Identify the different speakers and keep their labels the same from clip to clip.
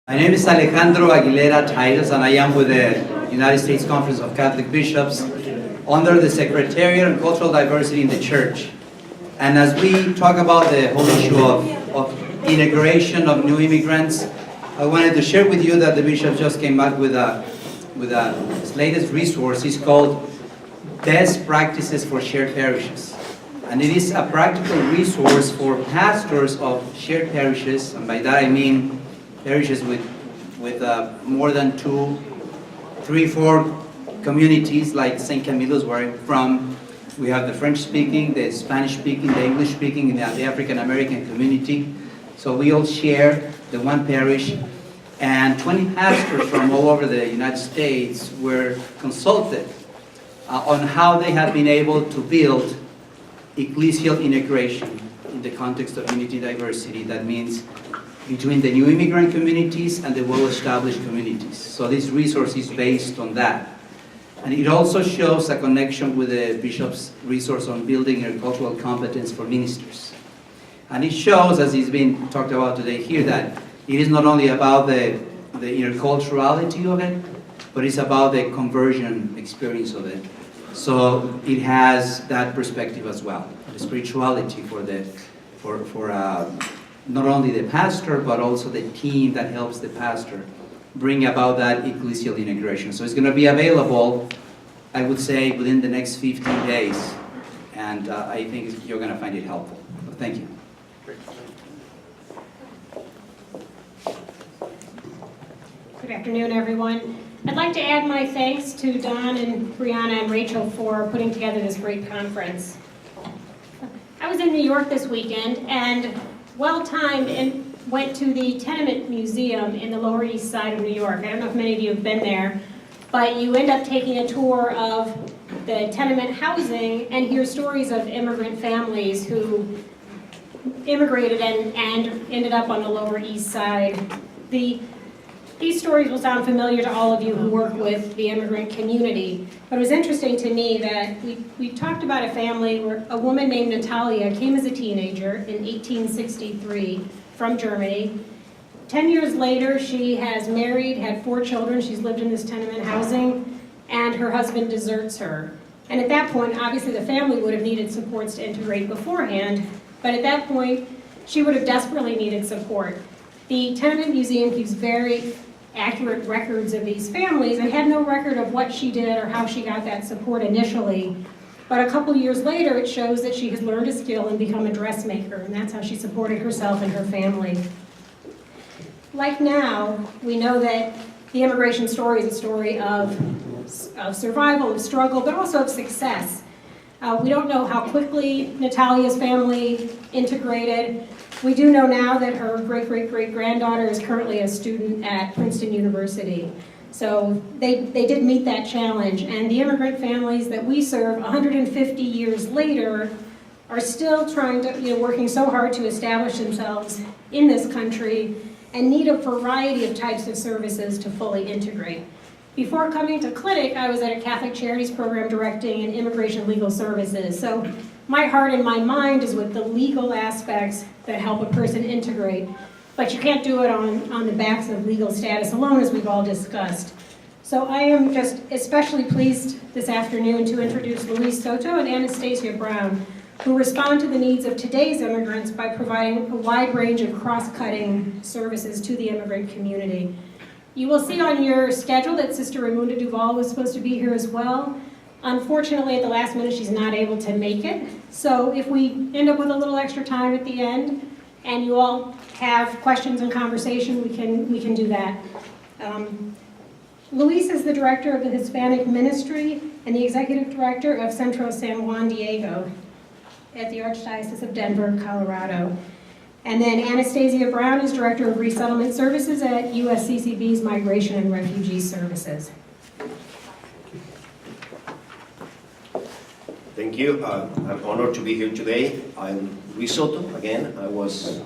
Speaker 1: My name is Alejandro Aguilera Titus, and I am with the United States Conference of Catholic Bishops under the Secretariat on Cultural Diversity in the Church. And as we talk about the whole issue of integration of new immigrants, I wanted to share with you that the Bishop just came back with his latest resource. It's called Best Practices for Shared Parishes. And it is a practical resource for pastors of shared parishes, and by that I mean parishes with more than 2, 3, 4 communities like St. Camilo's, where I'm from. We have the French-speaking, the Spanish-speaking, the English-speaking, and the African-American community. So we all share the one parish, and 20 pastors from all over the United States were consulted on how they have been able to build ecclesial integration in the context of unity diversity. That means between the new immigrant communities and the well-established communities. So this resource is based on that. And it also shows a connection with the Bishop's resource on building intercultural competence for ministers. And it shows, as is being talked about today here, that it is not only about the interculturality of it, but it's about the conversion experience of it. So it has that perspective as well, the spirituality for not only the pastor, but also the team that helps the pastor bring about that ecclesial integration. So it's going to be available, I would say, within the next 15 days. And I think you're going to find it helpful. So thank you.
Speaker 2: Good afternoon, everyone. I'd like to add my thanks to Don and Brianna and Rachel for putting together this great conference. I was in New York this weekend and well-timed and went to the Tenement Museum in the Lower East Side of New York. I don't know if many of you have been there, but you end up taking a tour of the tenement housing and hear stories of immigrant families who immigrated and ended up on the Lower East Side. These stories will sound familiar to all of you who work with the immigrant community, but it was interesting to me that we talked about a family where a woman named Natalia came as a teenager in 1863 from Germany. 10 years later, she has married, had 4 children, she's lived in this tenement housing, and her husband deserts her. And at that point, obviously the family would have needed supports to integrate beforehand, but at that point, she would have desperately needed support. The Tenement Museum keeps very accurate records of these families and had no record of what she did or how she got that support initially. But a couple years later, it shows that she has learned a skill and become a dressmaker, and that's how she supported herself and her family. Like now, we know that the immigration story is a story of survival, of struggle, but also of success. We don't know how quickly Natalia's family integrated. We do know now that her great-great-great-granddaughter is currently a student at Princeton University. So they did meet that challenge, and the immigrant families that we serve 150 years later are still trying to, working so hard to establish themselves in this country and need a variety of types of services to fully integrate. Before coming to clinic, I was at a Catholic Charities program directing in immigration legal services. So my heart and my mind is with the legal aspects that help a person integrate. But you can't do it on the backs of legal status alone, as we've all discussed. So I am just especially pleased this afternoon to introduce Soto and Anastasia Brown, who respond to the needs of today's immigrants by providing a wide range of cross-cutting services to the immigrant community. You will see on your schedule that Sister Ramunda Duval was supposed to be here as well. Unfortunately, at the last minute, she's not able to make it. So if we end up with a little extra time at the end, and you all have questions and conversation, we can do that. Luis is the director of the Hispanic Ministry and the executive director of Centro San Juan Diego at the Archdiocese of Denver, Colorado. And then Anastasia Brown is director of Resettlement Services at USCCB's Migration and Refugee Services.
Speaker 3: Thank you. I'm honored to be here today. I'm Luis Soto again. I was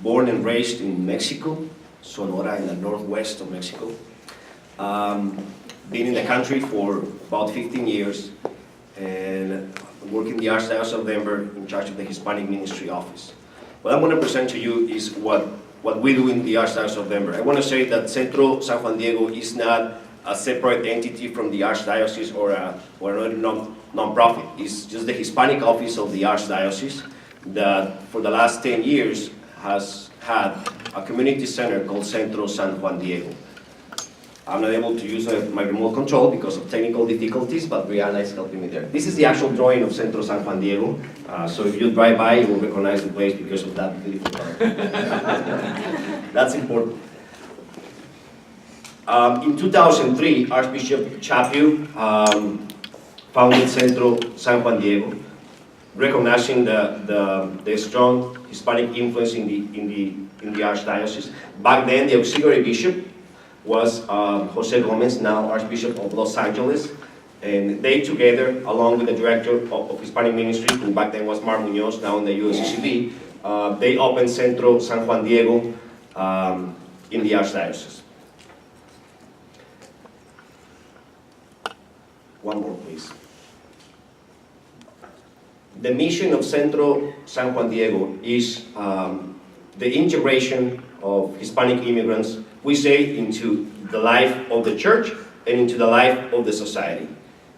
Speaker 3: born and raised in Mexico, Sonora, in the northwest of Mexico. Been in the country for about 15 years and working in the Archdiocese of Denver in charge of the Hispanic Ministry Office. What I'm going to present to you is what what we do in the Archdiocese of Denver. I want to say that Centro San Juan Diego is not a separate entity from the Archdiocese or another non-profit. It's just the Hispanic office of the Archdiocese that for the last 10 years has had a community center called Centro San Juan Diego. I'm not able to use my remote control because of technical difficulties, but Brianna is helping me there. This is the actual drawing of Centro San Juan Diego. So if you drive by, you will recognize the place because of that beautiful color. That's important. In 2003, Archbishop Chapio founded Centro San Juan Diego, recognizing the strong Hispanic influence in the Archdiocese. Back then, the auxiliary bishop was Jose Gomez, now Archbishop of Los Angeles, and they together, along with the director of Hispanic Ministry, who back then was Mar Munoz, now in the USCCB, they opened Centro San Juan Diego in the Archdiocese. One more, please. The mission of Centro San Juan Diego is the integration of Hispanic immigrants, we say, into the life of the church and into the life of the society.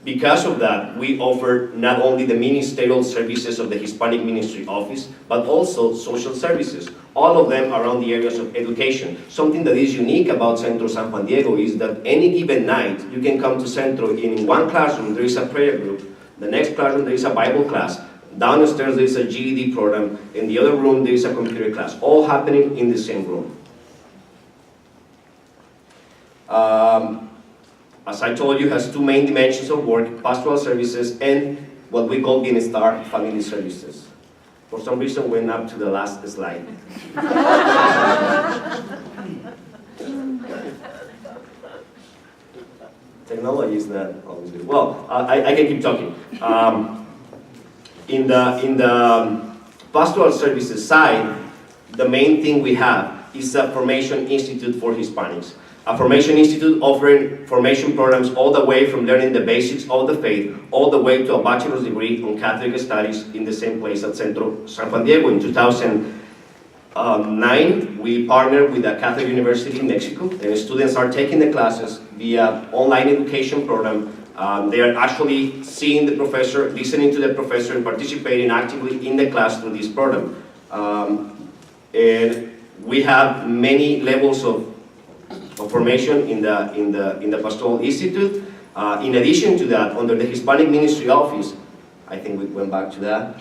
Speaker 3: Because of that, we offer not only the ministerial services of the Hispanic Ministry Office, but also social services, all of them around the areas of education. Something that is unique about Centro San Juan Diego is that any given night, you can come to Centro, in one classroom there is a prayer group, the next classroom there is a Bible class, downstairs there is a GED program, in the other room there is a computer class, all happening in the same room. As I told you, has two main dimensions of work: pastoral services and what we call Bienestar family services. For some reason, went up to the last slide. Technology is not always good. Well, I can keep talking. In the pastoral services side, the main thing we have is a formation institute for Hispanics. A formation institute offering formation programs all the way from learning the basics of the faith, all the way to a bachelor's degree on Catholic studies in the same place at Centro San Juan Diego. In 2009, we partnered with a Catholic university in Mexico, and students are taking the classes via online education program. They are actually seeing the professor, listening to the professor, and participating actively in the class through this program. And we have many levels of formation in the Pastoral Institute. In addition to that, under the Hispanic Ministry Office, I think we went back to that.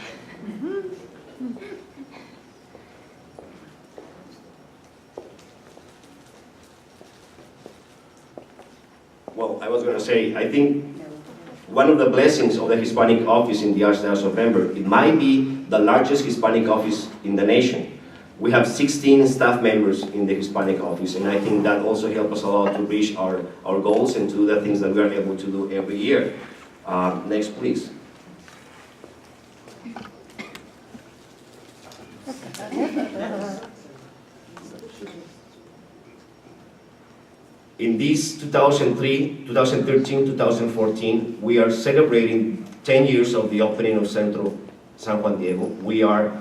Speaker 3: Well, I was going to say, I think one of the blessings of the Hispanic office in the Archdiocese of Denver, it might be the largest Hispanic office in the nation. We have 16 staff members in the Hispanic office, and I think that also helps us a lot to reach our goals and to do the things that we are able to do every year. Next, please. In this 2013, 2014, we are celebrating 10 years of the opening of Centro San Juan Diego. We are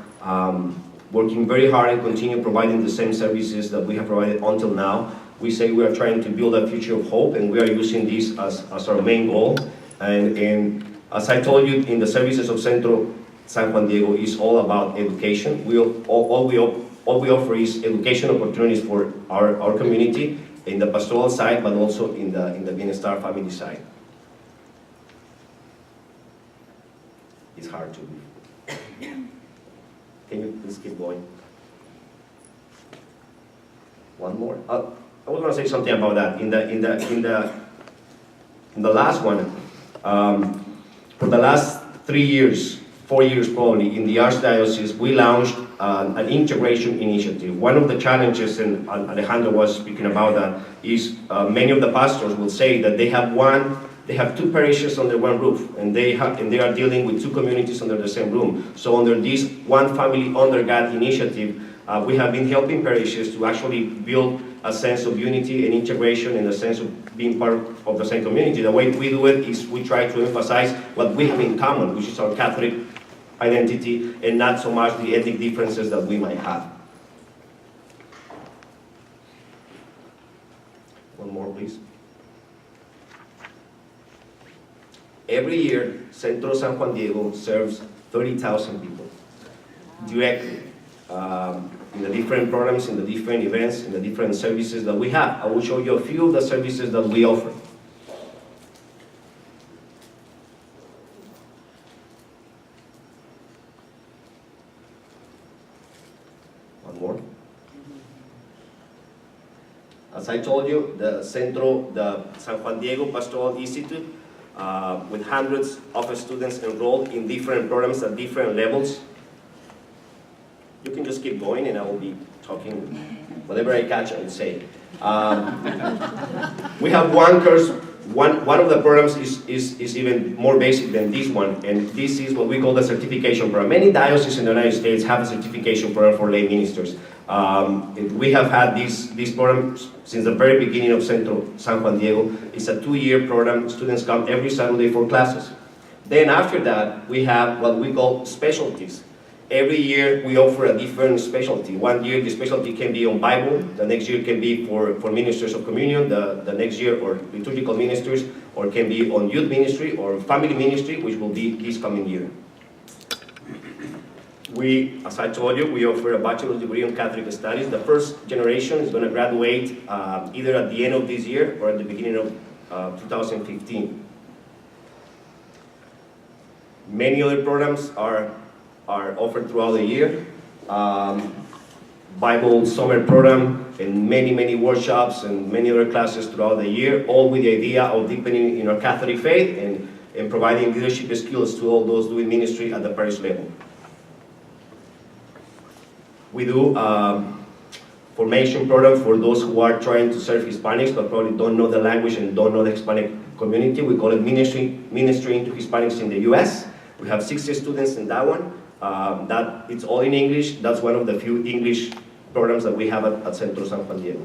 Speaker 3: working very hard and continue providing the same services that we have provided until now. We say we are trying to build a future of hope, and we are using this as our main goal. And as I told you, in the services of Centro San Juan Diego is all about education. All we offer is education opportunities for our community in the pastoral side, but also in the Bienestar family side. It's hard to believe. Can you please keep going? One more. I was going to say something about that. In the last one, for the last 3 years, 4 years probably, in the Archdiocese, we launched an integration initiative. One of the challenges, and Alejandro was speaking about that, is many of the pastors will say that they have two parishes under one roof, and they are dealing with two communities under the same room. So under this One Family Under God initiative, we have been helping parishes to actually build a sense of unity and integration and a sense of being part of the same community. The way we do it is we try to emphasize what we have in common, which is our Catholic identity, and not so much the ethnic differences that we might have. One more, please. Every year, Centro San Juan Diego serves 30,000 people directly in the different programs, in the different events, in the different services that we have. I will show you a few of the services that we offer. One more. As I told you, the Centro, the San Juan Diego Pastoral Institute, with hundreds of students enrolled in different programs at different levels. You can just keep going and I will be talking, whatever I catch I will say. We have one course, one of the programs is even more basic than this one, and this is what we call the certification program. Many dioceses in the United States have a certification program for lay ministers. We have had this program since the very beginning of Centro San Juan Diego. It's a 2-year program. Students come every Saturday for classes. Then after that, we have what we call specialties. Every year we offer a different specialty. One year the specialty can be on Bible, the next year can be for ministers of communion, the next year or liturgical ministers, or can be on youth ministry or family ministry, which will be this coming year. We, as I told you, we offer a bachelor's degree in Catholic studies. The first generation is going to graduate either at the end of this year or at the beginning of 2015. Many other programs are offered throughout the year. Bible summer program and many workshops and many other classes throughout the year, all with the idea of deepening in our Catholic faith and providing leadership skills to all those doing ministry at the parish level. We do formation program for those who are trying to serve Hispanics but probably don't know the language and don't know the Hispanic community. We call it ministry into Hispanics in the US. We have 60 students in that one. That it's all in English. That's one of the few English programs that we have at Centro San Juan Diego.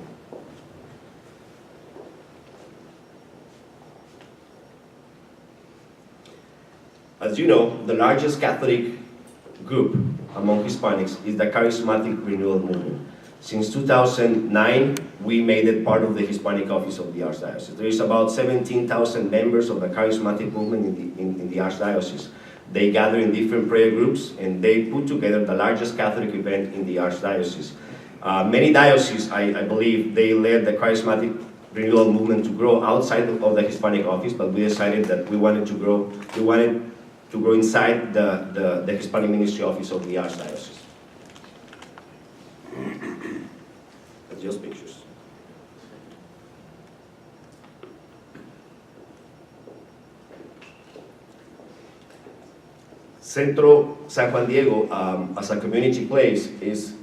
Speaker 3: As you know, the largest Catholic group among Hispanics is the Charismatic Renewal Movement. Since 2009, we made it part of the Hispanic Office of the Archdiocese. There is about 17,000 members of the Charismatic movement in the Archdiocese. They gather in different prayer groups and they put together the largest Catholic event in the Archdiocese. Many dioceses, I believe, they led the Charismatic Renewal Movement to grow outside of the Hispanic Office, but we decided that we wanted to grow inside the Hispanic Ministry Office of the Archdiocese. That's just pictures. Centro San Juan Diego, as a community place, is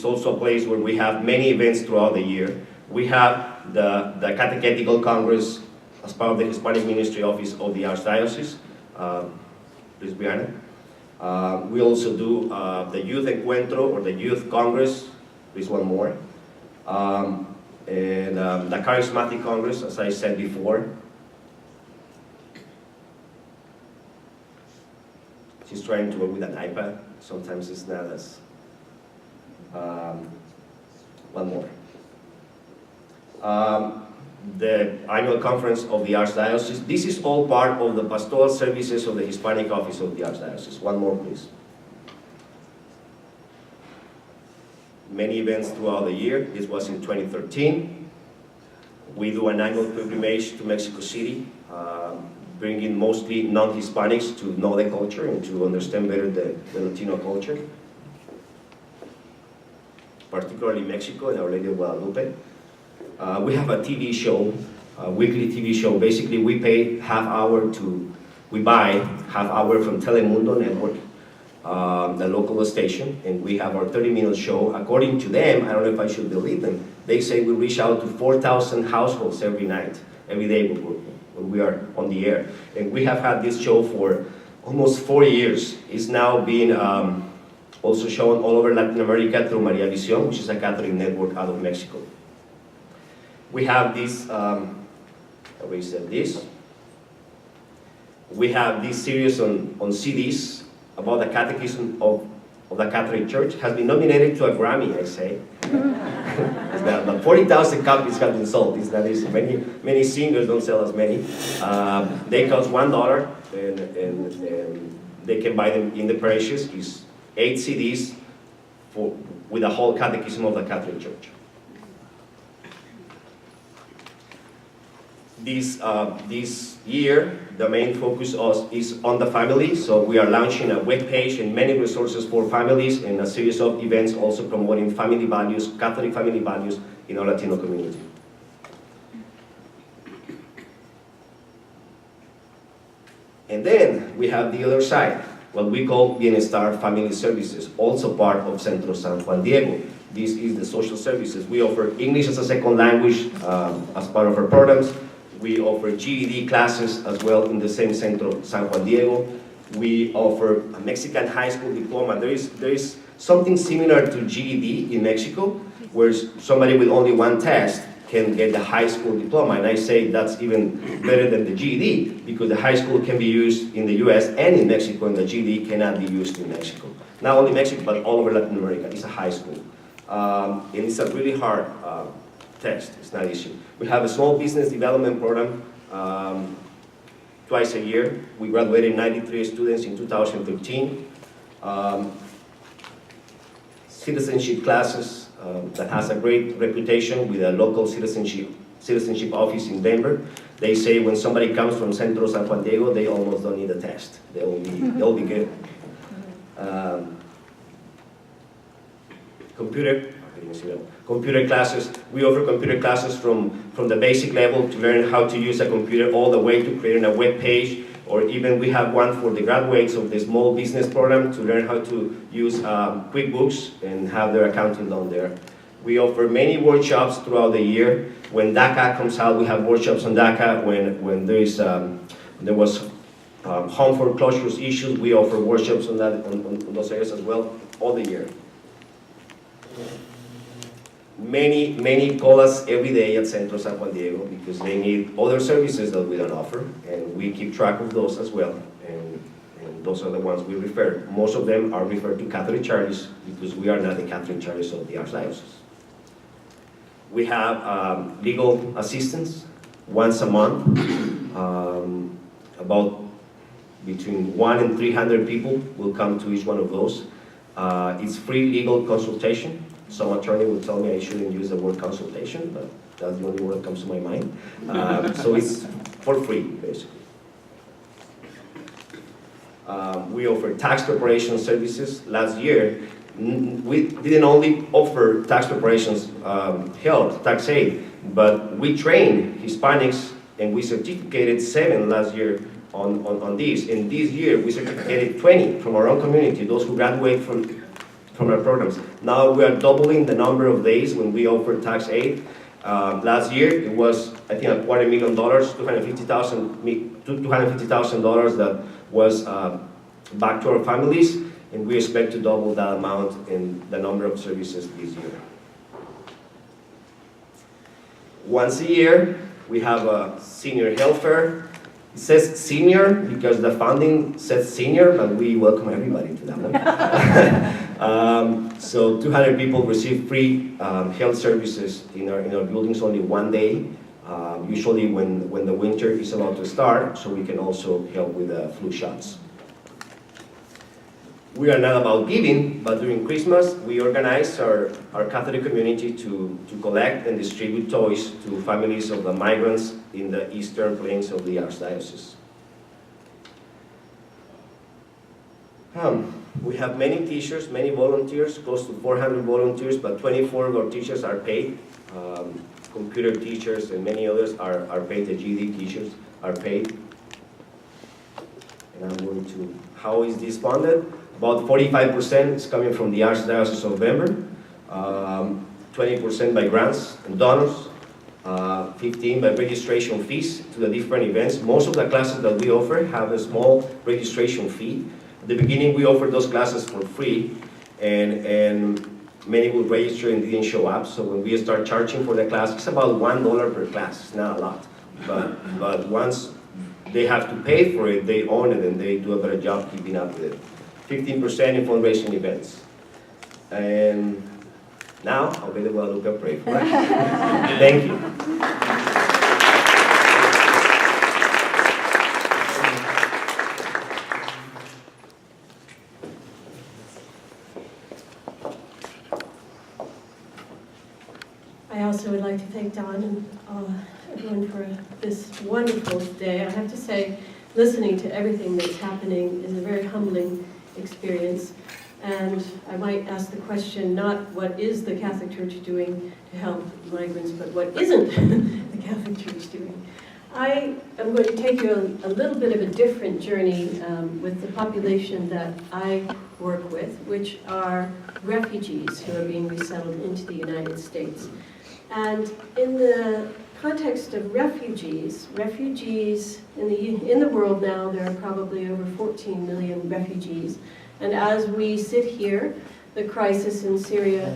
Speaker 3: also a place where we have many events throughout the year. We have the Catechetical Congress as part of the Hispanic Ministry Office of the Archdiocese. Please, Jeanne. We also do the Youth Encuentro, or the Youth Congress. Please, one more. And the Charismatic Congress, as I said before. She's trying to work with an iPad. Sometimes it's not as... one more. The annual conference of the Archdiocese. This is all part of the pastoral services of the Hispanic Office of the Archdiocese. One more, please. Many events throughout the year. This was in 2013. We do an annual pilgrimage to Mexico City, bringing mostly non-Hispanics to know the culture and to understand better the Latino culture, particularly Mexico and Our Lady of Guadalupe. We have a TV show, a weekly TV show. Basically, we pay we buy half hour from Telemundo Network, the local station, and we have our 30-minute show. According to them, I don't know if I should believe them, they say we reach out to 4,000 households every day when we are on the air. And we have had this show for almost 4 years. It's now being also shown all over Latin America through Maria Visión, which is a Catholic network out of Mexico. We have this, we have this series on CDs about the Catechism of of the Catholic Church, has been nominated to a Grammy, I say. But 40,000 copies have been sold. It's not easy. Many singers don't sell as many. They cost $1, and they can buy them in the parishes. It's 8 CDs with the whole catechism of the Catholic Church. This year, the main focus is on the family, so we are launching a web page and many resources for families and a series of events also promoting family values, Catholic family values in our Latino community. And then we have the other side, what we call Bienestar Family Services, also part of Centro San Juan Diego. This is the social services. We offer English as a second language as part of our programs. We offer GED classes as well in the same Centro San Juan Diego. We offer a Mexican high school diploma. There is something similar to GED in Mexico, where somebody with only one test can get the high school diploma. And I say that's even better than the GED, because the high school can be used in the US and in Mexico, and the GED cannot be used in Mexico. Not only Mexico, but all over Latin America. It's a high school. And it's a really hard test. It's not easy. We have a small business development program twice a year. We graduated 93 students in 2013. Citizenship classes that has a great reputation with a local citizenship office in Denver. They say when somebody comes from Centro San Juan Diego, they almost don't need a test. They'll be good. Computer classes. We offer computer classes from the basic level to learn how to use a computer all the way to creating a web page, or even we have one for the graduates of the small business program to learn how to use QuickBooks and have their accounting done there. We offer many workshops throughout the year. When DACA comes out, we have workshops on DACA. When there was home foreclosures issues, we offer workshops on that on those areas as well all the year. Many call us every day at Centro San Juan Diego because they need other services that we don't offer, and we keep track of those as well, and those are the ones we refer. Most of them are referred to Catholic charities because we are not the Catholic charities of the Archdiocese. We have legal assistance once a month. About between 100 and 300 people will come to each one of those. It's free legal consultation. Some attorney will tell me I shouldn't use the word consultation, but that's the only word that comes to my mind. So it's for free, basically. We offer tax preparation services. Last year, we didn't only offer tax preparations help, tax aid, but we trained Hispanics and we certificated 7 last year on this. And this year, we certificated 20 from our own community, those who graduate from our programs. Now we are doubling the number of days when we offer tax aid. Last year it was, I think, $250,000, $250,000 that was back to our families, and we expect to double that amount in the number of services this year. Once a year we have a senior health fair. It says senior because the founding says senior, but we welcome everybody to that one. So 200 people receive free health services in our buildings only one day, usually when the winter is about to start, so we can also help with the flu shots. We are not about giving, but during Christmas we organize our Catholic community to collect and distribute toys to families of the migrants in the eastern plains of the Archdiocese. We have many teachers, many volunteers, close to 400 volunteers, but 24 of our teachers are paid. Computer teachers and many others are paid. The GED teachers are paid. And I'm going to, how is this funded? About 45% is coming from the Archdiocese of Denver, 20% by grants and donors, 15% by registration fees to the different events. Most of the classes that we offer have a small registration fee. At the beginning, we offered those classes for free, and many would register and didn't show up. So when we start charging for the class, it's about $1 per class. It's not a lot, but once they have to pay for it, they own it and they do a better job keeping up with it. 15% in fundraising events. And now, I'll be the Guadalupe pray for us. Thank you.
Speaker 4: I also would like to thank Don and everyone for this wonderful day. I have to say, listening to everything that's happening is a very humbling experience. And I might ask the question, not what is the Catholic Church doing to help migrants, but what isn't the Catholic Church doing? I am going to take you a little bit of a different journey with the population that I work with, which are refugees who are being resettled into the United States. And in the context of refugees in the world now, there are probably over 14 million refugees. And as we sit here, the crisis in Syria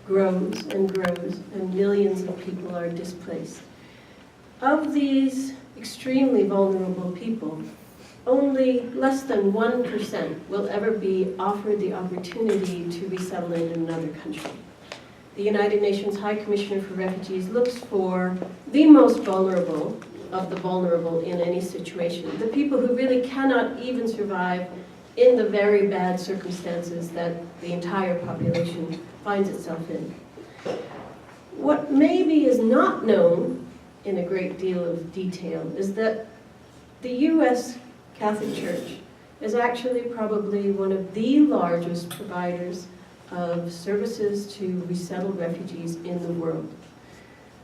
Speaker 4: grows and grows, and millions of people are displaced. Of these extremely vulnerable people, only less than 1% will ever be offered the opportunity to resettle in another country. The United Nations High Commissioner for Refugees looks for the most vulnerable of the vulnerable in any situation, the people who really cannot even survive in the very bad circumstances that the entire population finds itself in. What maybe is not known in a great deal of detail is that the U.S. Catholic Church is actually probably one of the largest providers of services to resettled refugees in the world.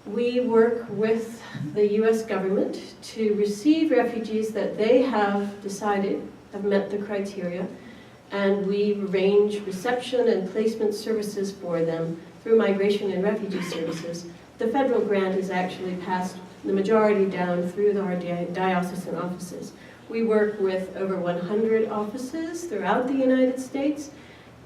Speaker 4: We work with the U.S. government to receive refugees that they have decided have met the criteria, and we arrange reception and placement services for them through Migration and Refugee Services. The federal grant is actually passed, the majority down through our diocesan offices. We work with over 100 offices throughout the United States,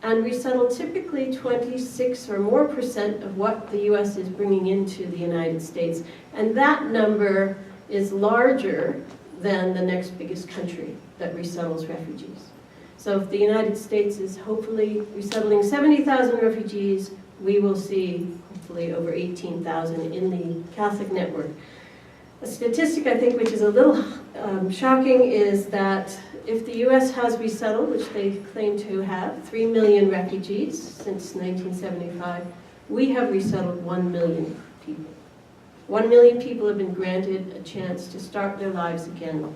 Speaker 4: and we settle typically 26% or more of what the U.S. is bringing into the United States. And that number is larger than the next biggest country that resettles refugees. So if the United States is hopefully resettling 70,000 refugees, we will see hopefully over 18,000 in the Catholic network. A statistic I think which is a little shocking is that if the U.S. has resettled, which they claim to have, 3 million refugees since 1975, we have resettled 1 million people. 1 million people have been granted a chance to start their lives again.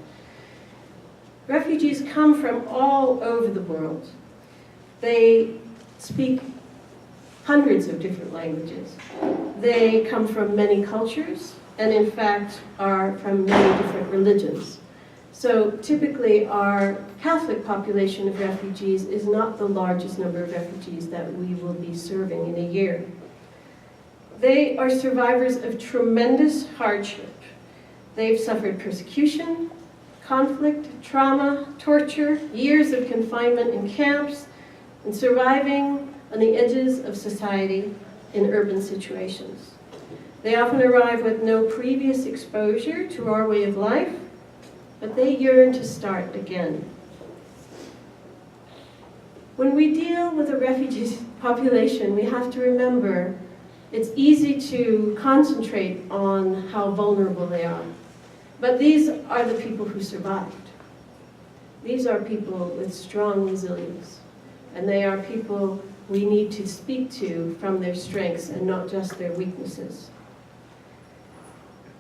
Speaker 4: Refugees come from all over the world. They speak hundreds of different languages. They come from many cultures, and in fact are from many different religions. So typically our Catholic population of refugees is not the largest number of refugees that we will be serving in a year. They are survivors of tremendous hardship. They've suffered persecution, conflict, trauma, torture, years of confinement in camps, and surviving on the edges of society in urban situations. They often arrive with no previous exposure to our way of life, but they yearn to start again. When we deal with a refugee population, we have to remember it's easy to concentrate on how vulnerable they are. But these are the people who survived. These are people with strong resilience. And they are people we need to speak to from their strengths and not just their weaknesses.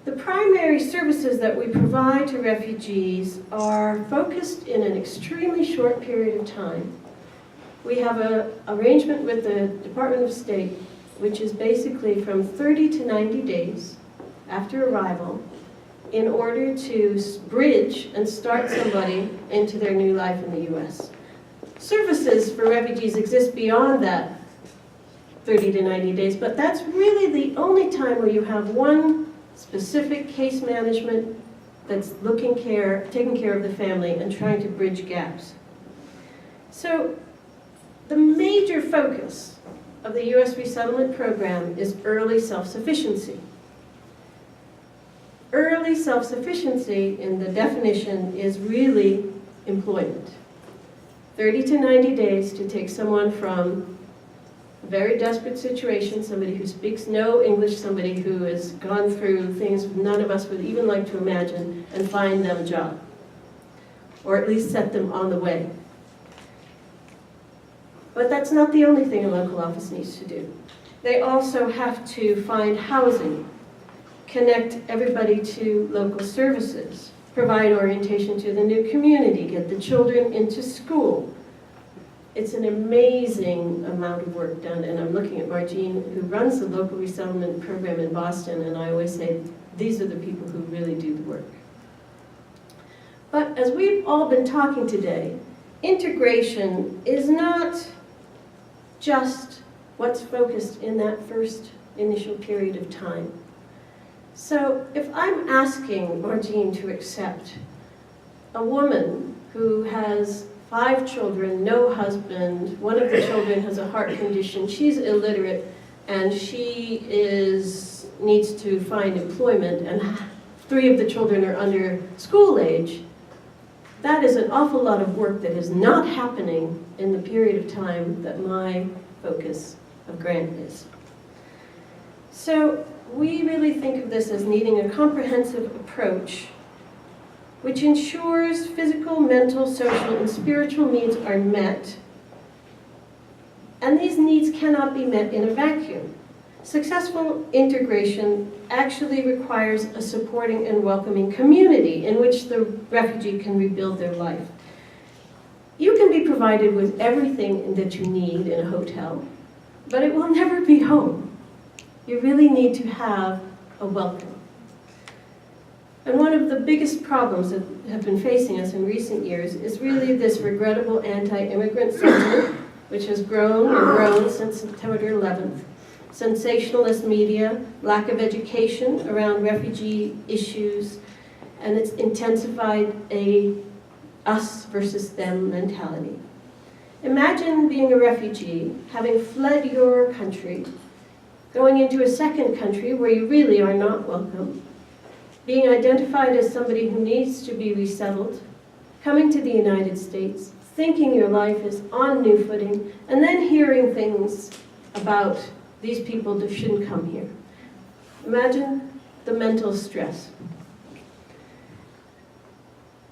Speaker 4: The primary services that we provide to refugees are focused in an extremely short period of time. We have an arrangement with the Department of State, which is basically from 30 to 90 days after arrival, in order to bridge and start somebody into their new life in the U.S. Services for refugees exist beyond that 30 to 90 days, but that's really the only time where you have one specific case management that's taking care of the family and trying to bridge gaps. So the major focus of the U.S. resettlement program is early self-sufficiency. Early self-sufficiency, in the definition, is really employment. 30 to 90 days to take someone from a very desperate situation, somebody who speaks no English, somebody who has gone through things none of us would even like to imagine, and find them a job, or at least set them on the way. But that's not the only thing a local office needs to do. They also have to find housing, connect everybody to local services, provide orientation to the new community, get the children into school. It's an amazing amount of work done, and I'm looking at Jeanne, who runs the local resettlement program in Boston, and I always say, these are the people who really do the work. But as we've all been talking today, integration is not just what's focused in that first initial period of time. So if I'm asking Jeanne to accept a woman who has 5 children, no husband, one of the children has a heart condition, she's illiterate, and she needs to find employment, and 3 of the children are under school age, that is an awful lot of work that is not happening in the period of time that my focus of grant is. So we really think of this as needing a comprehensive approach which ensures physical, mental, social, and spiritual needs are met, and these needs cannot be met in a vacuum. Successful integration actually requires a supporting and welcoming community in which the refugee can rebuild their life. You can be provided with everything that you need in a hotel, but it will never be home. You really need to have a welcome. And one of the biggest problems that have been facing us in recent years is really this regrettable anti-immigrant sentiment, which has grown and grown since September 11th. Sensationalist media, lack of education around refugee issues, and it's intensified a us versus them mentality. Imagine being a refugee, having fled your country, going into a second country where you really are not welcome, being identified as somebody who needs to be resettled, coming to the United States, thinking your life is on new footing, and then hearing things about these people that shouldn't come here. Imagine the mental stress.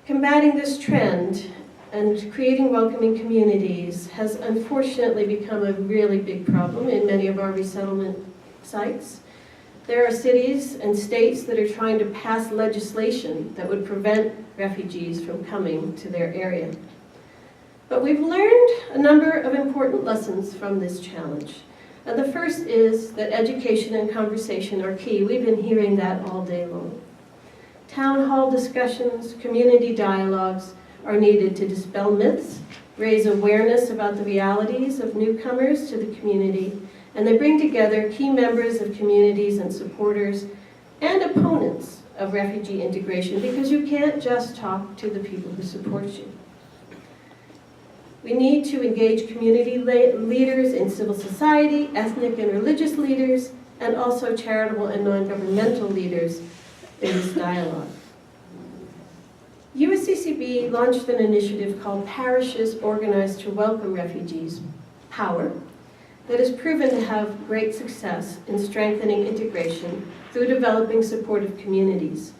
Speaker 4: Combating this trend and creating welcoming communities has unfortunately become a really big problem in many of our resettlement sites. There are cities and states that are trying to pass legislation that would prevent refugees from coming to their area. But we've learned a number of important lessons from this challenge. And the first is that education and conversation are key. We've been hearing that all day long. Town hall discussions, community dialogues are needed to dispel myths, raise awareness about the realities of newcomers to the community, and they bring together key members of communities and supporters and opponents of refugee integration, because you can't just talk to the people who support you. We need to engage community leaders in civil society, ethnic and religious leaders, and also charitable and non-governmental leaders in this dialogue. USCCB launched an initiative called Parishes Organized to Welcome Refugees, POWER, that has proven to have great success in strengthening integration through developing supportive communities.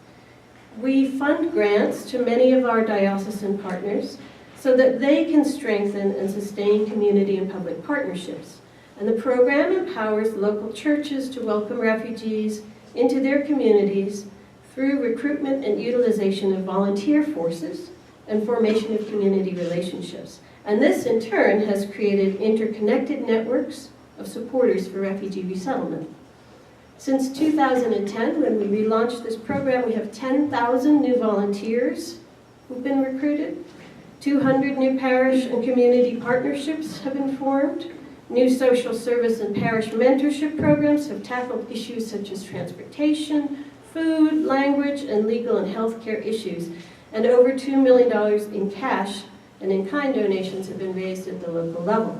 Speaker 4: We fund grants to many of our diocesan partners so that they can strengthen and sustain community and public partnerships. And the program empowers local churches to welcome refugees into their communities through recruitment and utilization of volunteer forces and formation of community relationships. And this, in turn, has created interconnected networks of supporters for refugee resettlement. Since 2010, when we relaunched this program, we have 10,000 new volunteers who've been recruited. 200 new parish and community partnerships have been formed. New social service and parish mentorship programs have tackled issues such as transportation, food, language, and legal and healthcare issues. And over $2 million in cash and in-kind donations have been raised at the local level.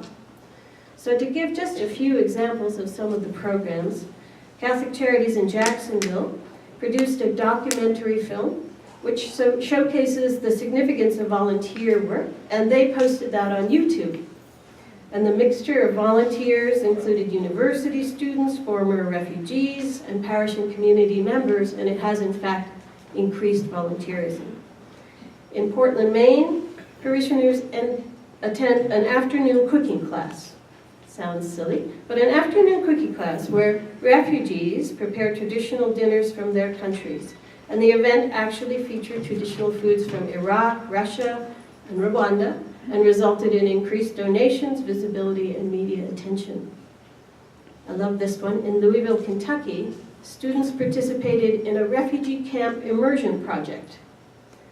Speaker 4: So to give just a few examples of some of the programs, Catholic Charities in Jacksonville produced a documentary film which showcases the significance of volunteer work, and they posted that on YouTube. And the mixture of volunteers included university students, former refugees, and parish and community members, and it has in fact increased volunteerism. In Portland, Maine, parishioners attend an afternoon cooking class. Sounds silly, but an afternoon cooking class where refugees prepare traditional dinners from their countries. And the event actually featured traditional foods from Iraq, Russia, and Rwanda, and resulted in increased donations, visibility, and media attention. I love this one. In Louisville, Kentucky, students participated in a refugee camp immersion project.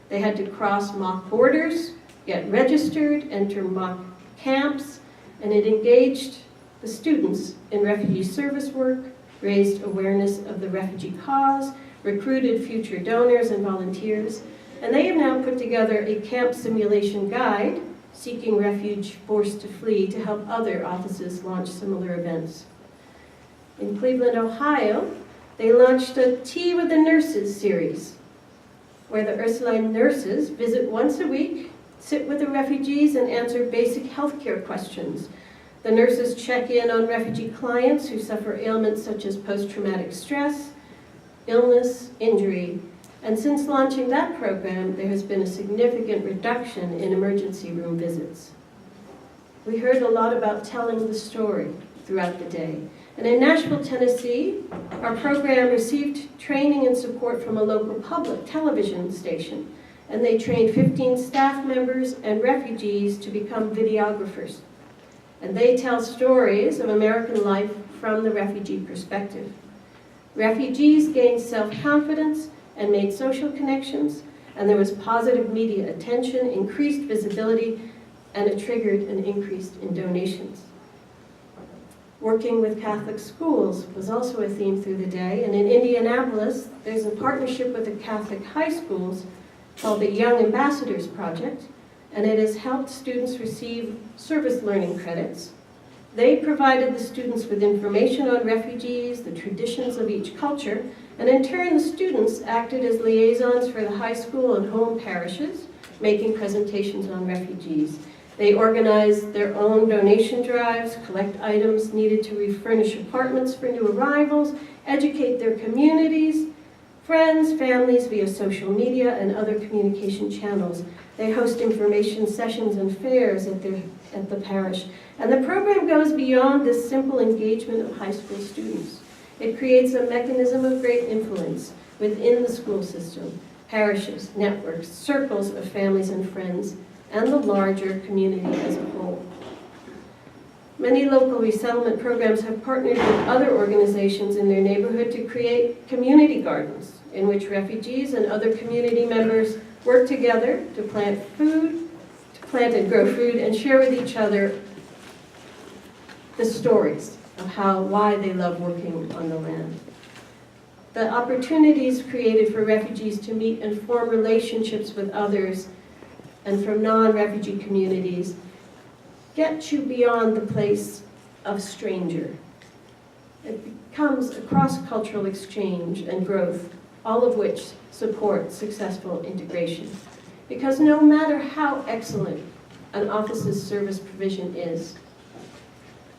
Speaker 4: They had to cross mock borders, get registered, enter mock camps, and it engaged the students in refugee service work, raised awareness of the refugee cause, recruited future donors and volunteers, and they have now put together a camp simulation guide, Seeking Refuge, Forced to Flee, to help other offices launch similar events. In Cleveland, Ohio, they launched a Tea with the Nurses series, where the Ursuline nurses visit once a week, sit with the refugees, and answer basic healthcare questions. The nurses check in on refugee clients who suffer ailments such as post-traumatic stress, illness, injury, and since launching that program, there has been a significant reduction in emergency room visits. We heard a lot about telling the story throughout the day. And in Nashville, Tennessee, our program received training and support from a local public television station, and they trained 15 staff members and refugees to become videographers. And they tell stories of American life from the refugee perspective. Refugees gained self-confidence and made social connections, and there was positive media attention, increased visibility, and it triggered an increase in donations. Working with Catholic schools was also a theme through the day, and in Indianapolis, there's a partnership with the Catholic high schools called the Young Ambassadors Project, and it has helped students receive service learning credits. They provided the students with information on refugees, the traditions of each culture, and in turn the students acted as liaisons for the high school and home parishes, making presentations on refugees. They organized their own donation drives, collect items needed to refurnish apartments for new arrivals, educate their communities, friends, families via social media and other communication channels. They host information sessions and fairs at the parish. And the program goes beyond this simple engagement of high school students. It creates a mechanism of great influence within the school system, parishes, networks, circles of families and friends, and the larger community as a whole. Many local resettlement programs have partnered with other organizations in their neighborhood to create community gardens in which refugees and other community members work together to plant and grow food and share with each other the stories of why they love working on the land. The opportunities created for refugees to meet and form relationships with others and from non-refugee communities get you beyond the place of stranger. It becomes a cross-cultural exchange and growth, all of which support successful integration. Because no matter how excellent an office's service provision is,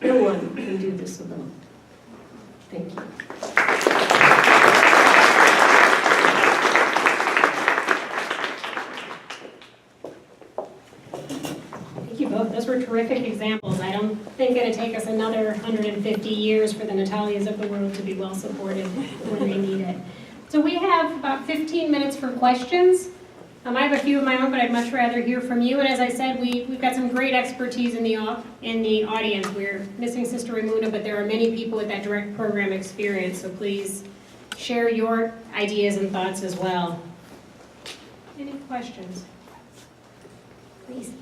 Speaker 4: no one can do this alone. Thank you.
Speaker 2: Thank you both. Those were terrific examples. I don't think it'll take us another 150 years for the Natalias of the world to be well supported when they need it. So we have about 15 minutes for questions. I have a few of my own, but I'd much rather hear from you. And as I said, we've got some great expertise in the audience. We're missing Sister Ramuna, but there are many people with that direct program experience. So please share your ideas and thoughts as well. Any questions? Please.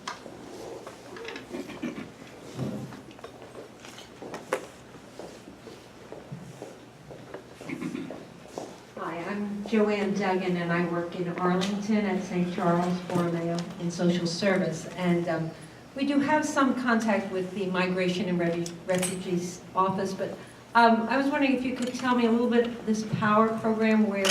Speaker 5: Hi, I'm Joanne Duggan, and I work in Arlington at St. Charles Borromeo in social service. And we do have some contact with the Migration and Refugees Office, but I was wondering if you could tell me a little bit this POWER program where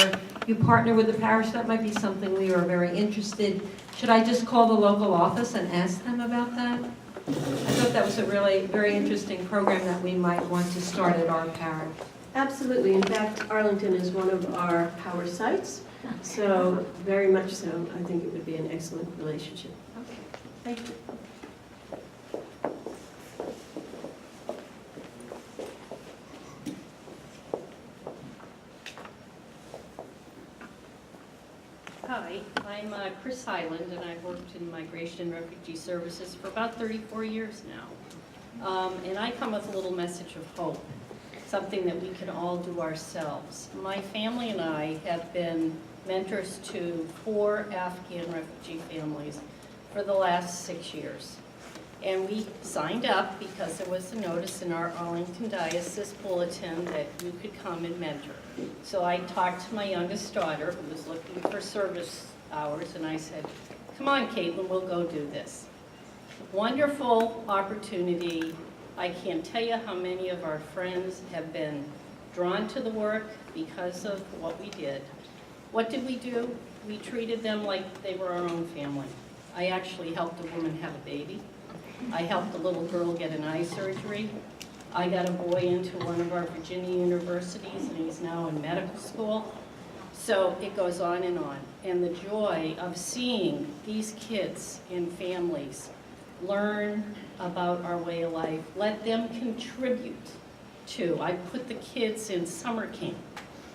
Speaker 5: you partner with the parish, that might be something we are very interested. Should I just call the local office and ask them about that? I thought that was a really very interesting program that we might want to start at our parish.
Speaker 4: Absolutely. In fact, Arlington is one of our power sites, so very much so. I think it would be an excellent relationship.
Speaker 5: Okay, thank you.
Speaker 6: Hi, I'm Chris Highland, and I've worked in migration and refugee services for about 34 years now. And I come with a little message of hope, something that we can all do ourselves. My family and I have been mentors to 4 Afghan refugee families for the last 6 years. And we signed up because there was a notice in our Arlington Diocese bulletin that you could come and mentor. So I talked to my youngest daughter, who was looking for service hours, and I said, come on, Caitlin, we'll go do this. Wonderful opportunity. I can't tell you how many of our friends have been drawn to the work because of what we did. What did we do? We treated them like they were our own family. I actually helped a woman have a baby. I helped a little girl get an eye surgery. I got a boy into one of our Virginia universities, and he's now in medical school. So it goes on. And the joy of seeing these kids and families learn about our way of life, let them contribute to. I put the kids in summer camp,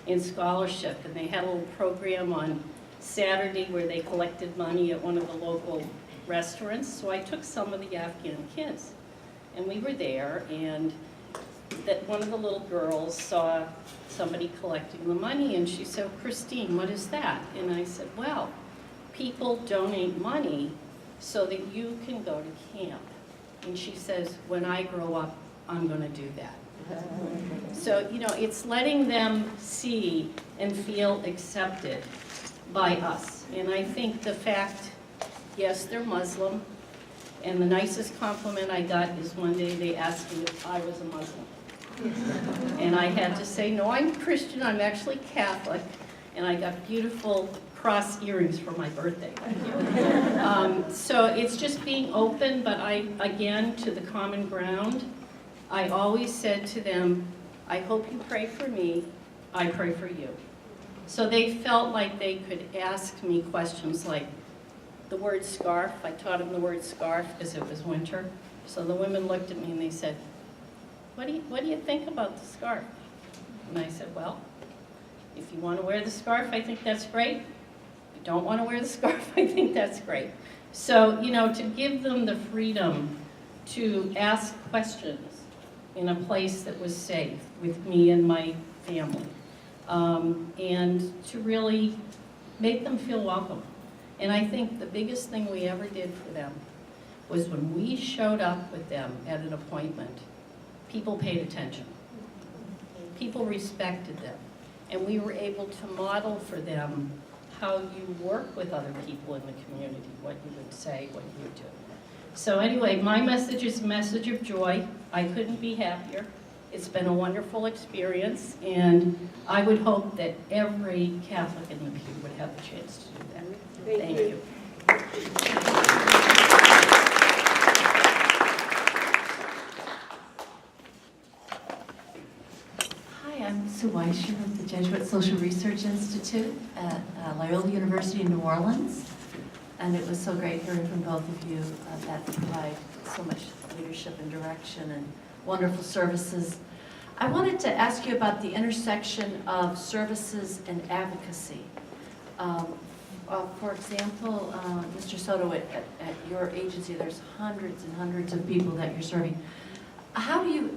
Speaker 6: in scholarship, and they had a little program on Saturday where they collected money at one of the local restaurants. So I took some of the Afghan kids, and we were there, and that one of the little girls saw somebody collecting the money, and she said, Christine, what is that? And I said, well, people donate money so that you can go to camp. And she says, when I grow up, I'm going to do that. So, you know, it's letting them see and feel accepted by us. And I think the fact, yes, they're Muslim, and the nicest compliment I got is one day they asked me if I was a Muslim. And I had to say, no, I'm Christian, I'm actually Catholic, and I got beautiful cross earrings for my birthday. So it's just being open, but again, to the common ground. I always said to them, I hope you pray for me, I pray for you. So they felt like they could ask me questions like the word scarf. I taught them the word scarf because it was winter. So the women looked at me and they said, what do you think about the scarf? And I said, well, if you want to wear the scarf, I think that's great. If you don't want to wear the scarf, I think that's great. So, you know, to give them the freedom to ask questions in a place that was safe with me and my family, and to really make them feel welcome. And I think the biggest thing we ever did for them was when we showed up with them at an appointment, people paid attention. People respected them. And we were able to model for them how you work with other people in the community, what you would say, what you would do. So anyway, my message is a message of joy. I couldn't be happier. It's been a wonderful experience, and I would hope that every Catholic in the pew would have the chance to do that. Thank you.
Speaker 7: Hi, I'm Sue Weischer with the Jesuit Social Research Institute at Loyola University in New Orleans. And it was so great hearing from both of you that provide so much leadership and direction and wonderful services. I wanted to ask you about the intersection of services and advocacy. For example, Mr. Soto, at your agency, there's hundreds and hundreds of people that you're serving. How do you,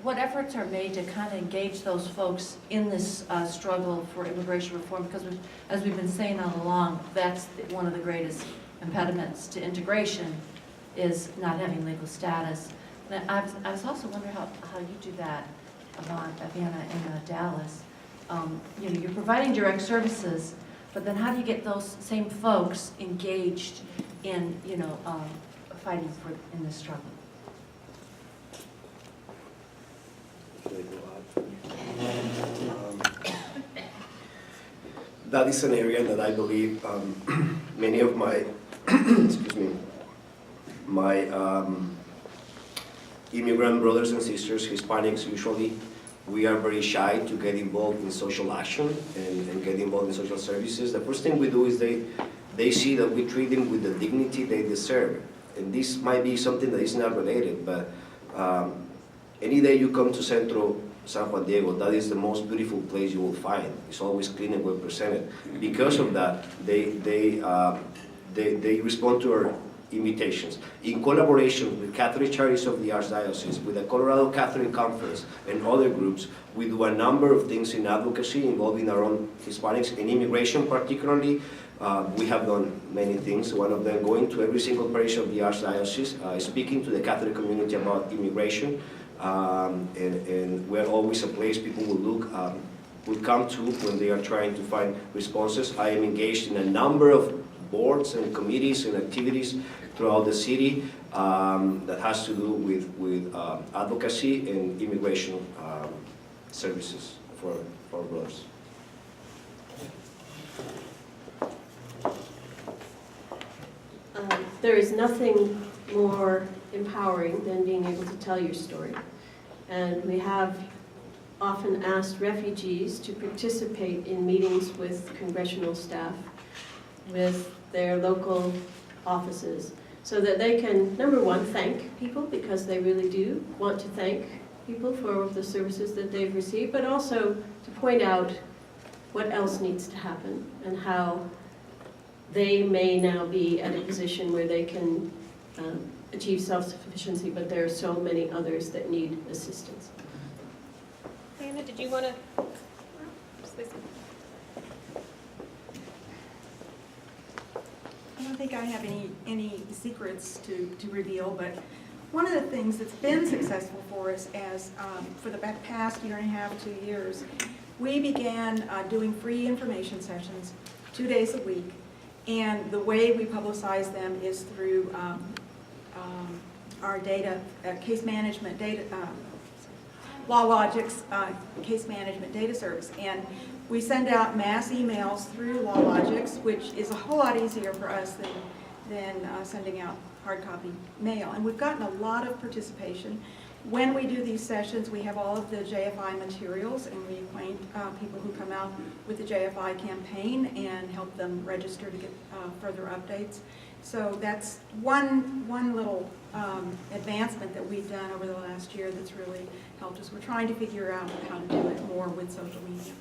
Speaker 7: what efforts are made to kind of engage those folks in this struggle for immigration reform? Because as we've been saying all along, that's one of the greatest impediments to integration is not having legal status. And I was also wondering how you do that, Vienna and Dallas. You know, you're providing direct services, but then how do you get those same folks engaged in, you know, fighting in this struggle?
Speaker 3: that is an area that I believe many of my, excuse me, my immigrant brothers and sisters, Hispanics usually, we are very shy to get involved in social action and get involved in social services. The first thing we do is they see that we treat them with the dignity they deserve. And this might be something that is not related, but any day you come to Centro, San Juan Diego, that is the most beautiful place you will find. It's always clean and well presented. Because of that, they respond to our invitations. In collaboration with Catholic Charities of the Archdiocese, with the Colorado Catholic Conference and other groups, we do a number of things in advocacy involving our own Hispanics, in immigration particularly. We have done many things, one of them going to every single parish of the Archdiocese, speaking to the Catholic community about immigration, and we're always a place people will look, will come to when they are trying to find responses. I am engaged in a number of boards and committees and activities throughout the city that has to do with advocacy and immigration services for brothers.
Speaker 4: There is nothing more empowering than being able to tell your story. And we have often asked refugees to participate in meetings with congressional staff, with their local offices, so that they can, number one, thank people, because they really do want to thank people for the services that they've received, but also to point out what else needs to happen and how they may now be at a position where they can achieve self-sufficiency, but there are so many others that need assistance.
Speaker 2: Anna, did you want to?
Speaker 8: I don't think I have any secrets to reveal, but one of the things that's been successful for us as for the past year and a half, 2 years, we began doing free information sessions 2 days a week, and the way we publicize them is through our data, case management data, LawLogic's case management data service. And we send out mass emails through LawLogic's, which is a whole lot easier for us than sending out hard copy mail. And we've gotten a lot of participation. When we do these sessions, we have all of the JFI materials, and we acquaint people who come out with the JFI campaign and help them register to get further updates. So that's one little advancement that we've done over the last year that's really helped us. We're trying to figure out how to do it more with social media.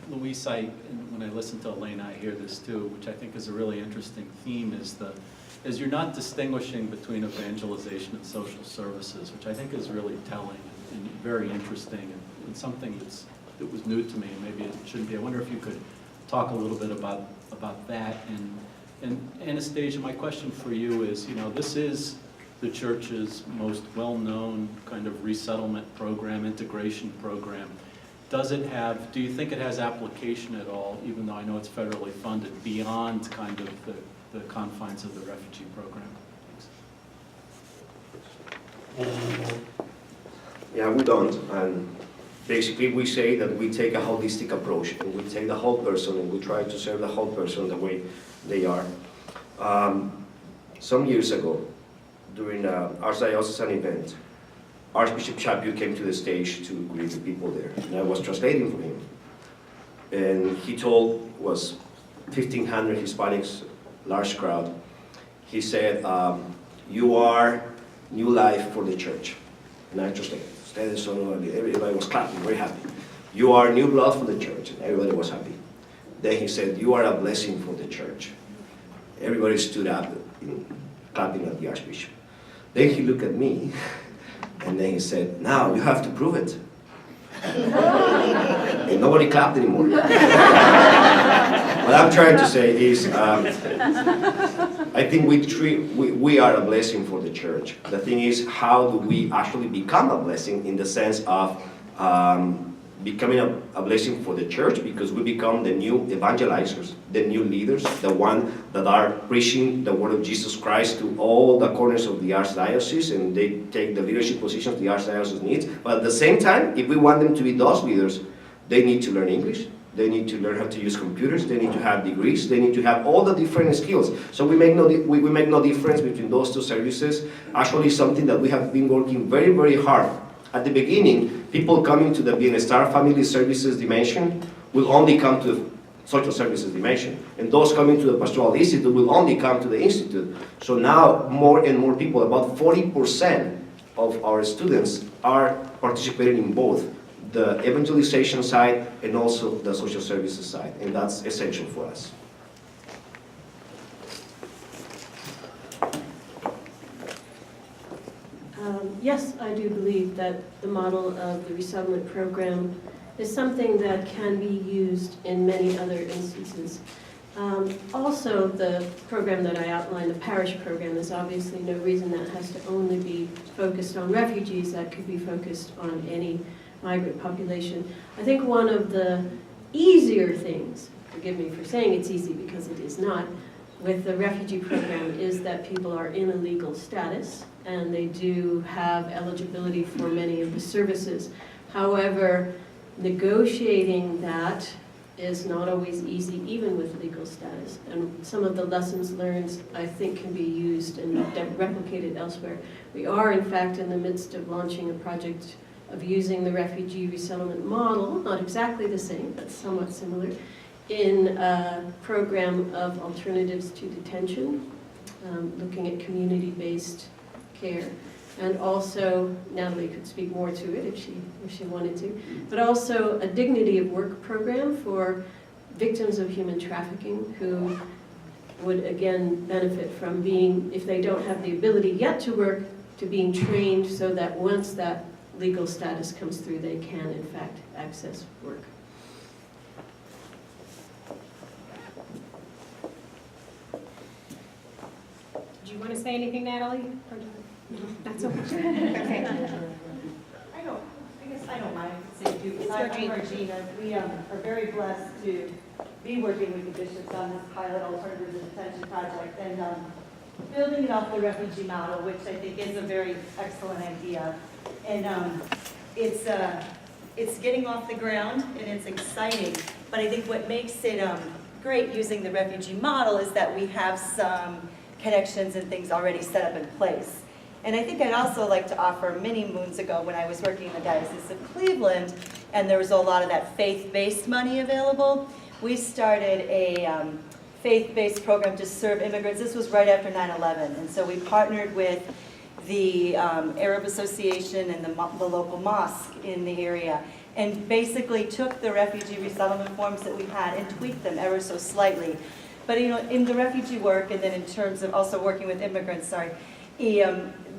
Speaker 9: Luis, when I listen to Elena, I hear this too, which I think is a really interesting theme, is you're not distinguishing between evangelization and social services, which I think is really telling and very interesting, and something that was new to me, and maybe it shouldn't be. I wonder if you could talk a little bit about that. And Anastasia, my question for you is, this is the church's most well-known kind of resettlement program, integration program. Do you think it has application at all, even though I know it's federally funded, beyond kind of the confines of the refugee program? Thanks.
Speaker 3: Yeah, we don't. And basically we say that we take a holistic approach, and we take the whole person, and we try to serve the whole person the way they are. Some years ago, during an Archdiocesan event, Archbishop Chaput came to the stage to greet the people there, and I was translating for him. And he was 1,500 Hispanics, large crowd. He said, you are new life for the church. And I translated. Everybody was clapping, very happy. You are new blood for the church, and everybody was happy. Then he said, you are a blessing for the church. Everybody stood up, clapping at the Archbishop. Then he looked at me, and then he said, now you have to prove it. And nobody clapped anymore. What I'm trying to say is, I think we are a blessing for the church. The thing is, how do we actually become a blessing in the sense of becoming a blessing for the church, because we become the new evangelizers, the new leaders, the one that are preaching the word of Jesus Christ to all the corners of the Archdiocese, and they take the leadership positions the Archdiocese needs. But at the same time, if we want them to be those leaders, they need to learn English, they need to learn how to use computers, they need to have degrees, they need to have all the different skills. So we make no difference between those two services. Actually, something that we have been working very, very hard. At the beginning, people coming to the Bienestar Family Services dimension will only come to the social services dimension. And those coming to the Pastoral Institute will only come to the Institute. So now more and more people, about 40% of our students are participating in both the evangelization side and also the social services side. And that's essential for us.
Speaker 4: Yes, I do believe that the model of the resettlement program is something that can be used in many other instances. Also, the program that I outlined, the parish program, is obviously no reason that has to only be focused on refugees. That could be focused on any migrant population. I think one of the easier things, forgive me for saying it's easy because it is not, with the refugee program is that people are in a legal status and they do have eligibility for many of the services. However, negotiating that is not always easy, even with legal status. And some of the lessons learned, I think, can be used and replicated elsewhere. We are, in fact, in the midst of launching a project of using the refugee resettlement model, not exactly the same, but somewhat similar, in a program of alternatives to detention, looking at community-based care. And also, Natalie could speak more to it if she wanted to, but also a dignity of work program for victims of human trafficking who would again benefit from being, if they don't have the ability yet to work, to being trained so that once that legal status comes through, they can in fact access work.
Speaker 2: Do you want to say anything, Natalie? Or not so much. Okay.
Speaker 10: I guess I don't mind saying too, because I'm
Speaker 2: Regina.
Speaker 10: Regina. We are very blessed to be working with the bishops on this pilot alternatives and detention project and building it off the refugee model, which I think is a very excellent idea. And it's getting off the ground and it's exciting. But I think what makes it great using the refugee model is that we have some connections and things already set up in place. And I think I'd also like to offer many moons ago when I was working in the Diocese of Cleveland and there was a lot of that faith-based money available, we started a faith-based program to serve immigrants. This was right after 9/11, and so we partnered with the Arab Association and the local mosque in the area and basically took the refugee resettlement forms that we had and tweaked them ever so slightly. But you know, in the refugee work and then in terms of also working with immigrants,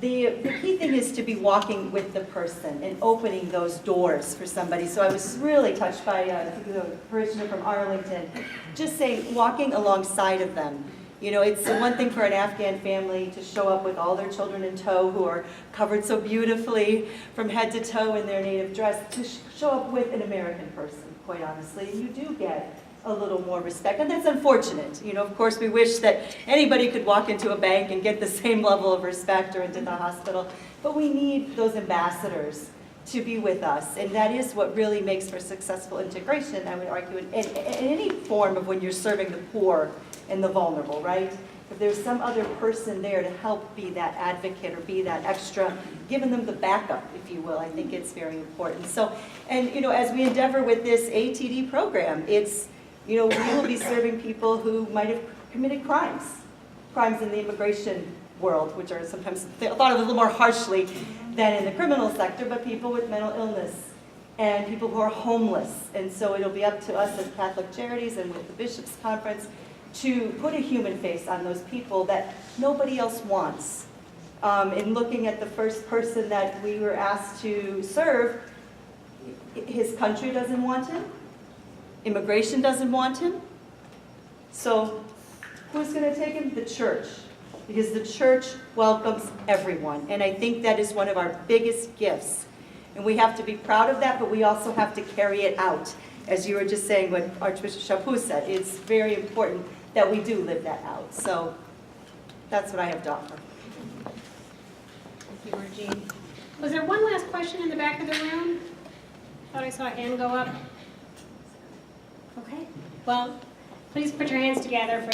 Speaker 10: the key thing is to be walking with the person and opening those doors for somebody. So I was really touched by a parishioner from Arlington, just saying, walking alongside of them. You know, it's one thing for an Afghan family to show up with all their children in tow who are covered so beautifully from head to toe in their native dress, to show up with an American person, quite honestly. And you do get a little more respect, and that's unfortunate. You know, of course, we wish that anybody could walk into a bank and get the same level of respect or into the hospital, but we need those ambassadors to be with us, and that is what really makes for successful integration, I would argue, in any form of when you're serving the poor and the vulnerable, right? If there's some other person there to help be that advocate or be that extra, giving them the backup, if you will, I think it's very important. So, and you know, as we endeavor with this ATD program, it's, you know, we will be serving people who might have committed crimes in the immigration world, which are sometimes thought of a little more harshly than in the criminal sector, but people with mental illness and people who are homeless. And so it'll be up to us as Catholic Charities and with the Bishops' Conference to put a human face on those people that nobody else wants. In looking at the first person that we were asked to serve, his country doesn't want him. Immigration doesn't want him. So who's going to take him? The church. Because the church welcomes everyone. And I think that is one of our biggest gifts And we have to be proud of that, but we also have to carry it out. As you were just saying, what Archbishop Chaput said, it's very important that we do live that out. So that's what I have to offer.
Speaker 2: Thank you, Jeanne. Was there one last question in the back of the room? Thought I saw a hand go up. Okay, well, please put your hands together for